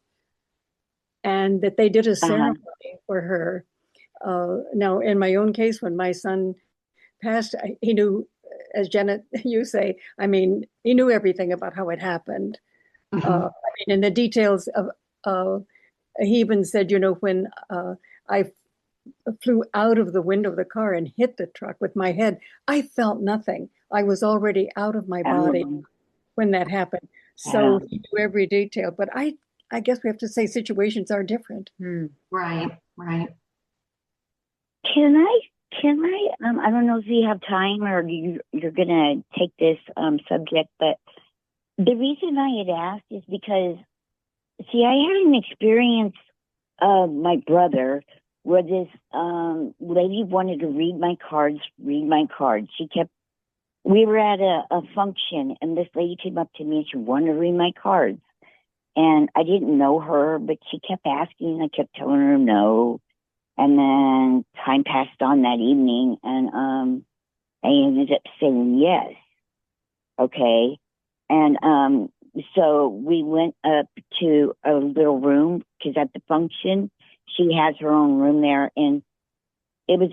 and that they did a ceremony for her. Now, in my own case, when my son passed, he knew, as Janet, you say, he knew everything about how it happened. In the details of, he even said, when I flew out of the window of the car and hit the truck with my head, I felt nothing. I was already out of my body when that happened. So he knew every detail. But I guess we have to say situations are different. Right. Can I, I don't know if you have time or you're going to take this subject, but the reason I had asked is because, see, I had an experience of my brother where this lady wanted to read my cards. We were at a function, and this lady came up to me and she wanted to read my cards. And I didn't know her, but she kept asking. I kept telling her no. And then time passed on that evening, and I ended up saying yes. Okay. And so we went up to a little room, because at the function, she has her own room there. And it was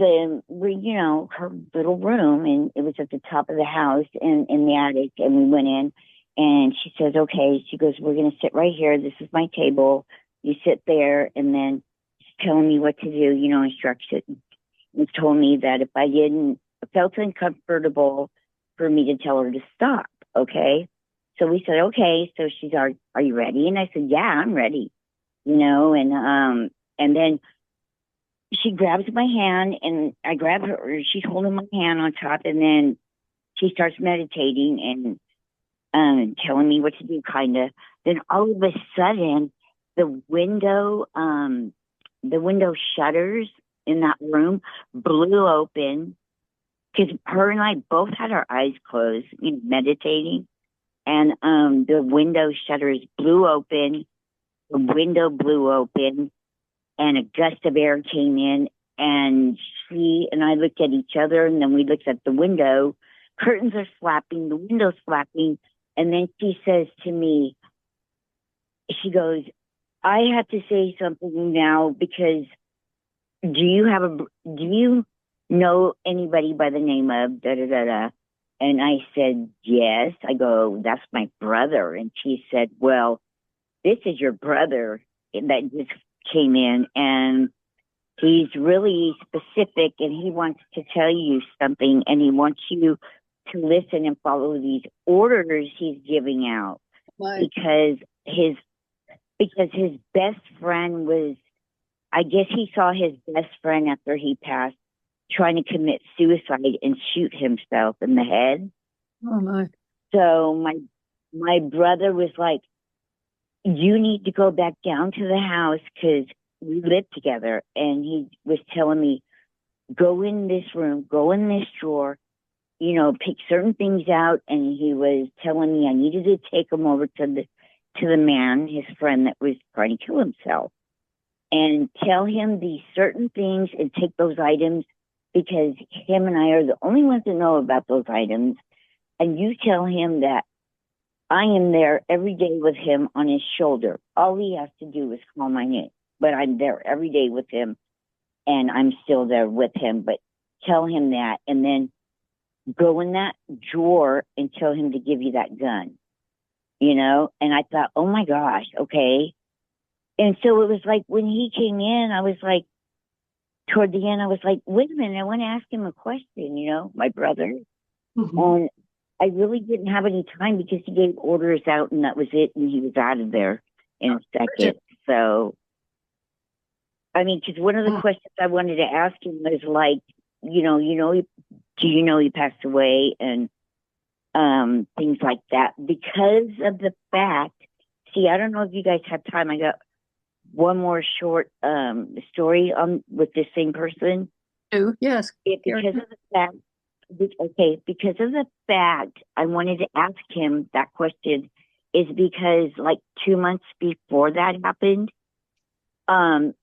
her little room, and it was at the top of the house and in the attic. And we went in, and she says, okay, she goes, we're going to sit right here. This is my table. You sit there. And then she's telling me what to do, instructions. And told me that if I felt uncomfortable for me to tell her to stop. Okay. So we said, okay. So she's, are you ready? And I said, yeah, I'm ready, and then she grabs my hand, and I grab her, she's holding my hand on top, and then she starts meditating and telling me what to do, kind of. Then all of a sudden, the window shutters in that room blew open, because her and I both had our eyes closed, meditating, and the window shutters blew open, the window blew open, and a gust of air came in, and she and I looked at each other, and then we looked at the window. Curtains are flapping, the window's flapping, and then she says to me, she goes, I have to say something now, because do you know anybody by the name of da-da-da-da? And I said, yes. I go, that's my brother. And she said, well, this is your brother that just came in, and he's really specific, and he wants to tell you something, and he wants you to listen and follow these orders he's giving out. Right. Because his best friend was, I guess he saw his best friend after he passed trying to commit suicide and shoot himself in the head. Oh my. So my brother was like, you need to go back down to the house because we live together. And he was telling me, go in this room, go in this drawer, you know, pick certain things out. And he was telling me I needed to take him over to the man, his friend that was trying to kill himself, and tell him these certain things and take those items, because him and I are the only ones that know about those items. And you tell him that I am there every day with him on his shoulder. All he has to do is call my name, but I'm there every day with him, and I'm still there with him. But tell him that, and then go in that drawer and tell him to give you that gun, you know? And I thought, oh my gosh, okay. And so it was like when he came in, I was like, toward the end, I was like, wait a minute, I want to ask him a question, you know, my brother. Mm-hmm. And I really didn't have any time because he gave orders out and that was it. And he was out of there in a second. So, I mean, because one of the questions I wanted to ask him was like, do you know he passed away, and things like that, because of the fact, see, I don't know if you guys have time. I got one more short story with this same person. Oh, yes. Because of the fact I wanted to ask him that question is because like 2 months before that happened,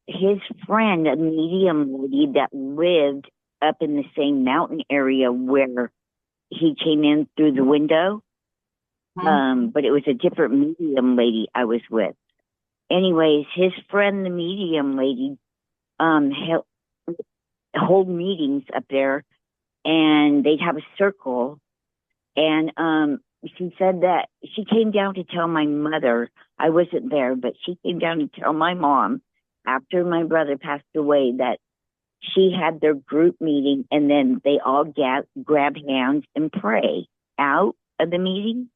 his friend, a medium lady that lived up in the same mountain area where he came in through the window, but it was a different medium lady I was with. Anyways, his friend, the medium lady, hold meetings up there, and they'd have a circle. And she said that she came down to tell my mother, I wasn't there, but she came down to tell my mom after my brother passed away that she had their group meeting, and then they all grab hands and pray out of the meeting.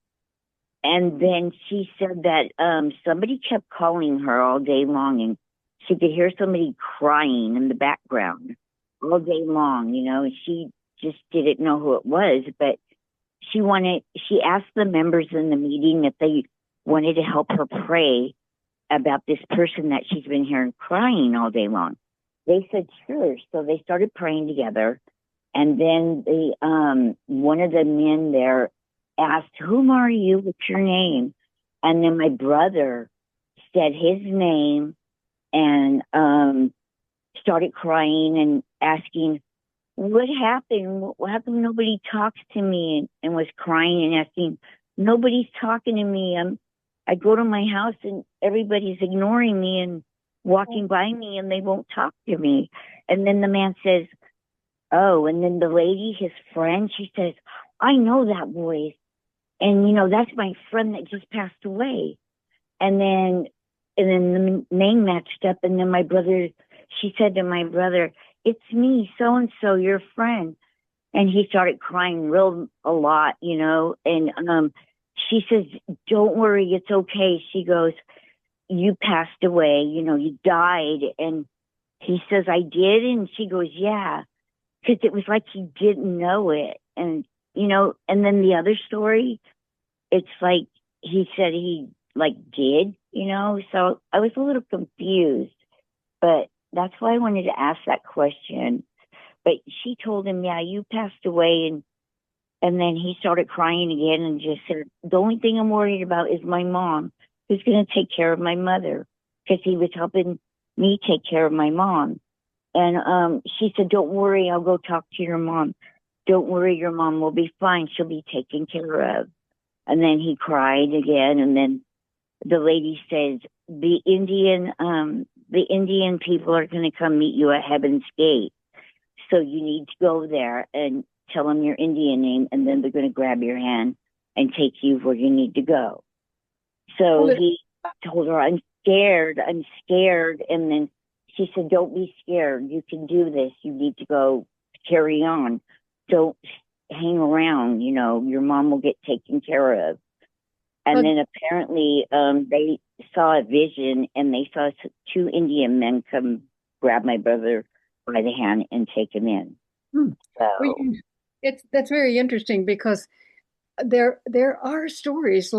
And then she said that somebody kept calling her all day long, and she could hear somebody crying in the background all day long, you know, and she just didn't know who it was, but she asked the members in the meeting if they wanted to help her pray about this person that she's been hearing crying all day long. They said, sure. So they started praying together. And then one of the men there asked, whom are you? What's your name? And then my brother said his name and started crying and asking, what happened? How come nobody talks to me? And was crying and asking, nobody's talking to me. I go to my house and everybody's ignoring me and walking by me, and they won't talk to me. And then the man says, oh, and then the lady, his friend, she says, I know that voice. And, you know, that's my friend that just passed away. And then the name matched up. And then my brother, she said to my brother, it's me, so-and-so, your friend. And he started crying a lot, you know. And she says, don't worry, it's okay. She goes, you passed away, you know, you died. And he says, I did? And she goes, yeah, because it was like he didn't know it. And, you know, and then the other story, it's like he said he, like, did, you know. So I was a little confused, but that's why I wanted to ask that question. But she told him, yeah, you passed away. And then he started crying again and just said, the only thing I'm worried about is my mom, who's going to take care of my mother, because he was helping me take care of my mom. And she said, don't worry, I'll go talk to your mom. Don't worry, your mom will be fine. She'll be taken care of. And then he cried again. And then the lady says, the Indian people are going to come meet you at Heaven's Gate. So you need to go there. And tell them your Indian name, and then they're going to grab your hand and take you where you need to go. So he told her, I'm scared. And then she said, don't be scared. You can do this. You need to go carry on. Don't hang around. You know, your mom will get taken care of. And then apparently they saw a vision, and they saw 2 Indian men come grab my brother by the hand and take him in. So that's very interesting, because there are stories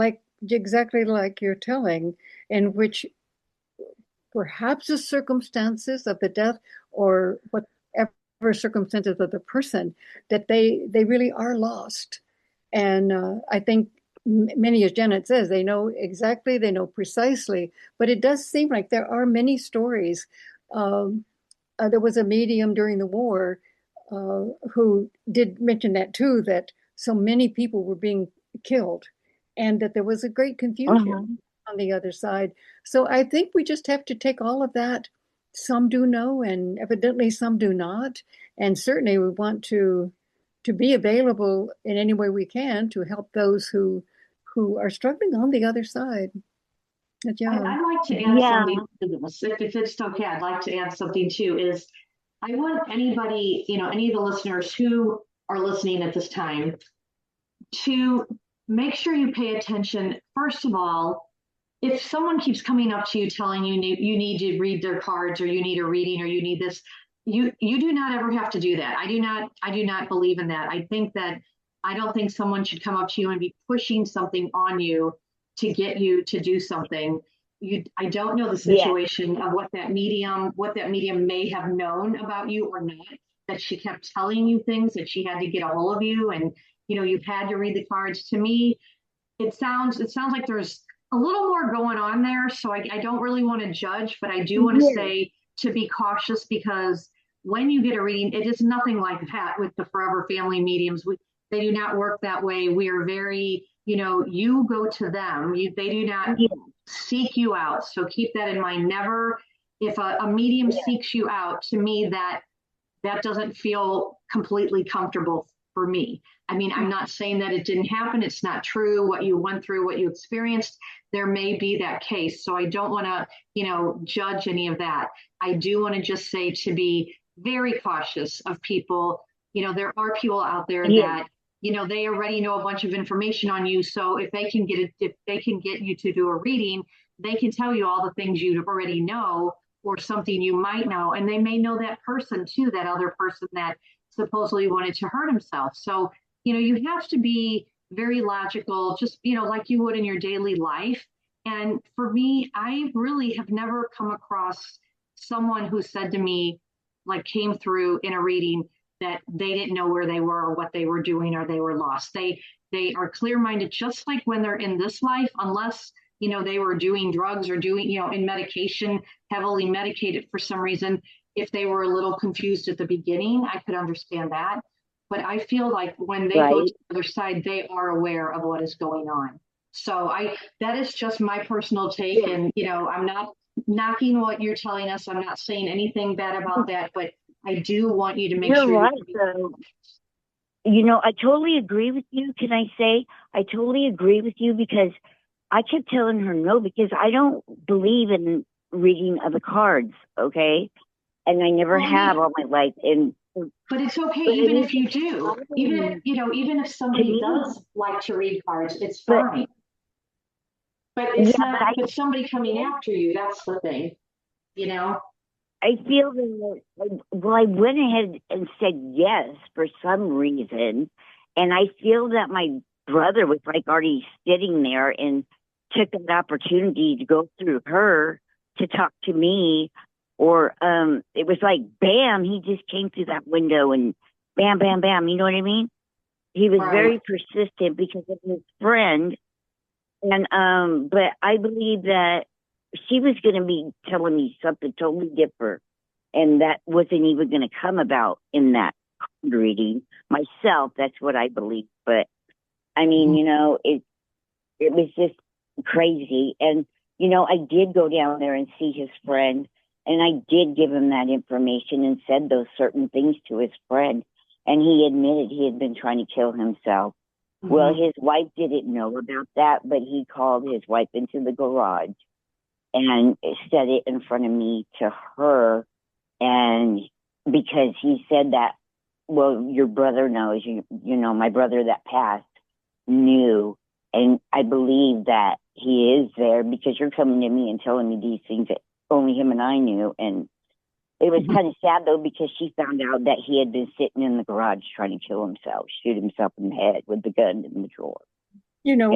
exactly like you're telling, in which perhaps the circumstances of the death, or whatever circumstances of the person, that they really are lost. And I think many, as Janet says, they know exactly, they know precisely, but it does seem like there are many stories. There was a medium during the war who did mention that too, that so many people were being killed, and that there was a great confusion on the other side. So I think we just have to take all of that. Some do know, and evidently some do not. And certainly we want to be available in any way we can to help those who are struggling on the other side. Yeah. I'd like to add something to this. If it's okay, I'd like to add something too. Is I want anybody, any of the listeners who are listening at this time, to make sure you pay attention. First of all, if someone keeps coming up to you telling you you need to read their cards, or you need a reading, or you need this, you do not ever have to do that. I do not believe in that. I don't think someone should come up to you and be pushing something on you to get you to do something. I don't know the situation of what that medium may have known about you or not, that she kept telling you things, that she had to get a hold of you, and you've had to read the cards. To me, it sounds like there's a little more going on there. So I don't really want to judge, but I do want to say to be cautious, because when you get a reading, it is nothing like that with the Forever Family mediums. They do not work that way. We are very, you go to them. They do not seek you out. So keep that in mind. Never, if a medium seeks you out, to me, that doesn't feel completely comfortable for me. I mean, I'm not saying that it didn't happen. It's not true. What you went through, what you experienced, there may be that case. So I don't want to, judge any of that. I do want to just say to be very cautious of people. There are people out there that, they already know a bunch of information on you. So if they can get you to do a reading, they can tell you all the things you already know, or something you might know. And they may know that person too, that other person that supposedly wanted to hurt himself. So, you have to be very logical, just, like you would in your daily life. And for me, I really have never come across someone who said to me, came through in a reading, that they didn't know where they were, or what they were doing, or they were lost. They are clear-minded, just like when they're in this life, unless, they were doing drugs or doing, in medication, heavily medicated for some reason. If they were a little confused at the beginning, I could understand that. But I feel like when they go to the other side, they are aware of what is going on. So that is just my personal take. And, I'm not knocking what you're telling us. I'm not saying anything bad about that, but I do want you to make sure. Right. I totally agree with you. Can I say I totally agree with you, because I kept telling her no, because I don't believe in reading of the cards. Okay. And I never have all my life. But it's okay, even if you do. Even if somebody does like to read cards, it's fine. But it's not. But somebody coming after you, that's the thing. I feel that, I went ahead and said yes for some reason. And I feel that my brother was already sitting there and took an opportunity to go through her to talk to me. Or it was bam, he just came through that window and bam, bam, bam. You know what I mean? He was very persistent because of his friend. And but I believe that she was going to be telling me something totally different. And that wasn't even going to come about in that reading myself. That's what I believe. But I mean, it was just crazy. And, I did go down there and see his friend. And I did give him that information and said those certain things to his friend. and he admitted he had been trying to kill himself. Mm-hmm. Well, his wife didn't know about that, but he called his wife into the garage and said it in front of me to her. And because he said that, well, your brother knows, you know, my brother that passed knew. And I believe that he is there because you're coming to me and telling me these things that only him and I knew. And it was kind of sad, though, because she found out that he had been sitting in the garage trying to kill himself, shoot himself in the head with the gun in the drawer. You know,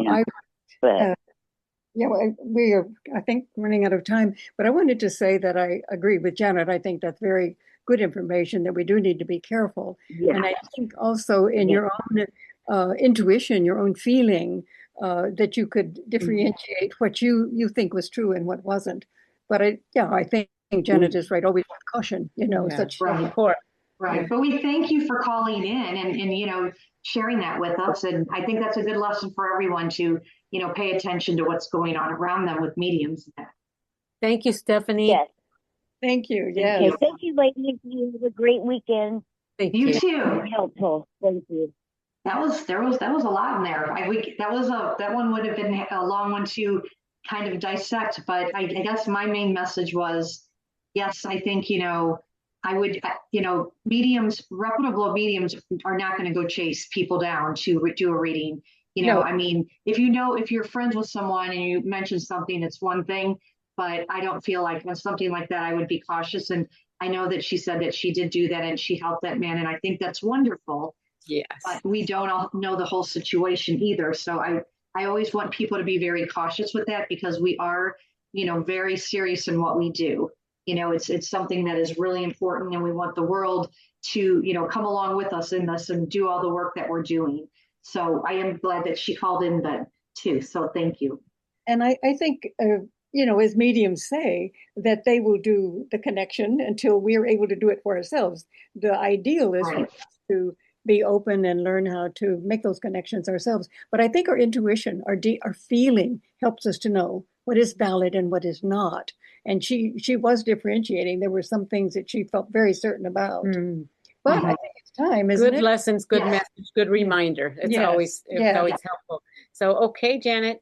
we are, I think, running out of time, but I wanted to say that I agree with Janet. I think that's very good information, that we do need to be careful. Yeah. And I think also in your own intuition, your own feeling, that you could differentiate what you think was true and what wasn't. But I think Janet is right. Always with caution, you know, such support. Right. But we thank you for calling in and, you know, sharing that with us. And I think that's a good lesson for everyone to, you know, pay attention to what's going on around them with mediums. Thank you, Stephanie. Yes. Thank you. Yes. Okay, thank you, ladies. You have a great weekend. Thank you too. Helpful. Thank you. That was a lot in there. That one would have been a long one to kind of dissect, but I guess my main message was, yes, I think, you know, I would, you know, reputable mediums are not going to go chase people down to do a reading. You know, I mean, if you're friends with someone and you mention something, it's one thing, but I don't feel like when something like that, I would be cautious. And I know that she said that she did do that and she helped that man. And I think that's wonderful. Yes. But we don't all know the whole situation either. So I always want people to be very cautious with that because we are, you know, very serious in what we do. You know, it's something that is really important and we want the world to, you know, come along with us in this and do all the work that we're doing. So I am glad that she called in then too. So thank you. And I think, you know, as mediums say, that they will do the connection until we are able to do it for ourselves. The ideal is for us to be open and learn how to make those connections ourselves. But I think our intuition, our feeling helps us to know what is valid and what is not. And she was differentiating. There were some things that she felt very certain about. But I think it's time, isn't it? Good lessons, good message, good reminder. It's always helpful. So, okay, Janet.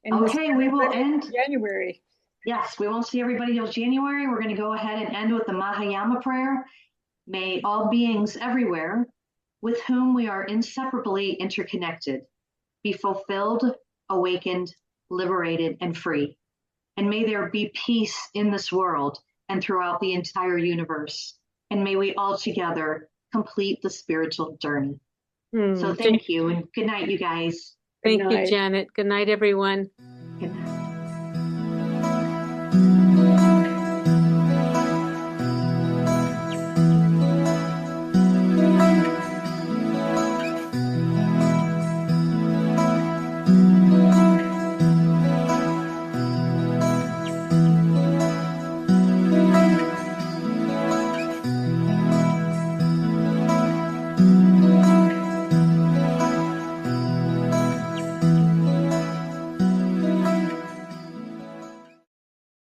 And we will end January. Yes, we won't see everybody till January. We're going to go ahead and end with the Mahayana prayer. May all beings everywhere with whom we are inseparably interconnected be fulfilled, awakened, liberated, and free. And may there be peace in this world and throughout the entire universe. And may we all together complete the spiritual journey. So thank you and good night, you guys. Thank you, Janet. Good night, everyone.